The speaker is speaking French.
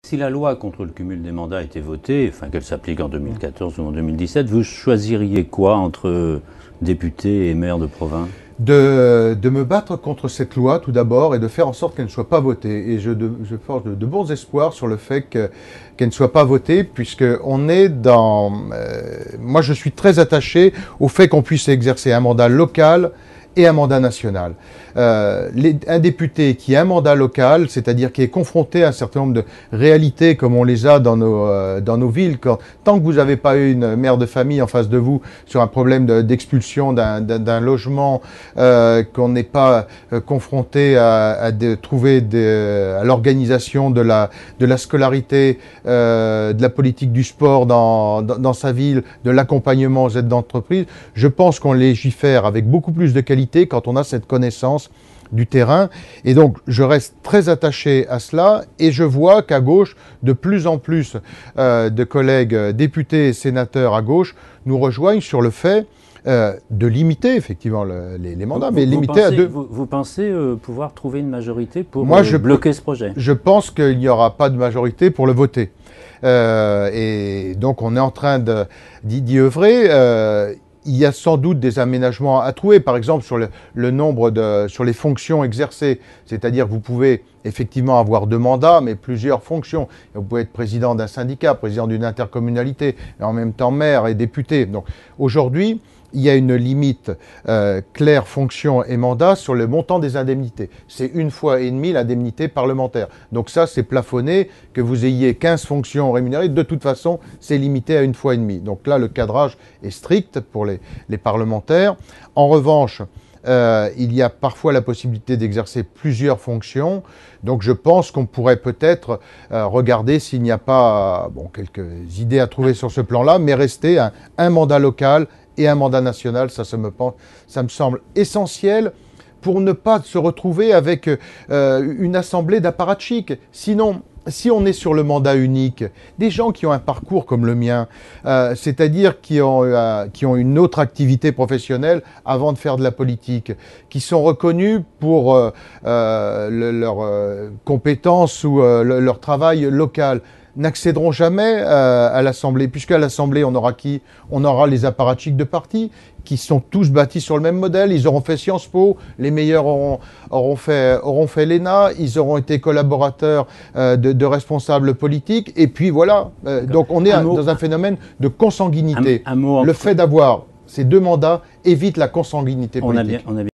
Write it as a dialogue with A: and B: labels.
A: Si la loi contre le cumul des mandats était votée, enfin qu'elle s'applique en 2014 ou en 2017, vous choisiriez quoi entre député et maire de province?
B: De me battre contre cette loi tout d'abord et de faire en sorte qu'elle ne soit pas votée. Et je forge de bons espoirs sur le fait qu'elle ne soit pas votée, puisque on est dans... moi, je suis très attaché au fait qu'on puisse exercer un mandat local et un mandat national. Un député qui a un mandat local, c'est-à-dire qui est confronté à un certain nombre de réalités comme on les a dans nos villes, tant que vous n'avez pas eu une mère de famille en face de vous sur un problème d'expulsion d'un logement, qu'on n'est pas confronté à l'organisation de la scolarité, de la politique du sport dans sa ville, de l'accompagnement aux aides d'entreprise, je pense qu'on légifère avec beaucoup plus de qualité quand on a cette connaissance du terrain. Et donc, je reste très attaché à cela et je vois qu'à gauche, de plus en plus de collègues députés et sénateurs à gauche nous rejoignent sur le fait de limiter effectivement les mandats, mais limiter à deux.
A: Vous pensez pouvoir trouver une majorité pour
B: bloquer
A: ce projet?
B: Je pense qu'il n'y aura pas de majorité pour le voter. Et donc, on est en train d'y œuvrer. Il y a sans doute des aménagements à trouver, par exemple sur le nombre sur les fonctions exercées. C'est-à-dire que vous pouvez effectivement avoir 2 mandats, mais plusieurs fonctions. Vous pouvez être président d'un syndicat, président d'une intercommunalité, et en même temps maire et député. Donc aujourd'hui, il y a une limite claire, fonction et mandat sur le montant des indemnités. C'est 1,5 fois l'indemnité parlementaire. Donc ça, c'est plafonné, que vous ayez 15 fonctions rémunérées. De toute façon, c'est limité à 1,5 fois. Donc là, le cadrage est strict pour les parlementaires. En revanche, il y a parfois la possibilité d'exercer plusieurs fonctions. Donc je pense qu'on pourrait peut-être regarder s'il n'y a pas quelques idées à trouver sur ce plan-là, mais rester un mandat local et un mandat national, ça me semble essentiel pour ne pas se retrouver avec une assemblée d'apparatchiks. Sinon, si on est sur le mandat unique, des gens qui ont un parcours comme le mien, c'est-à-dire qui ont une autre activité professionnelle avant de faire de la politique, qui sont reconnus pour leurs compétences ou leur travail local, n'accéderont jamais à l'Assemblée, puisqu'à l'Assemblée, on aura qui? On aura les apparatchiks de parti, qui sont tous bâtis sur le même modèle. Ils auront fait Sciences Po, les meilleurs auront fait l'ENA, ils auront été collaborateurs de responsables politiques, et puis voilà. Donc on est dans un phénomène de consanguinité. Le fait d'avoir ces 2 mandats évite la consanguinité politique.
A: On a bien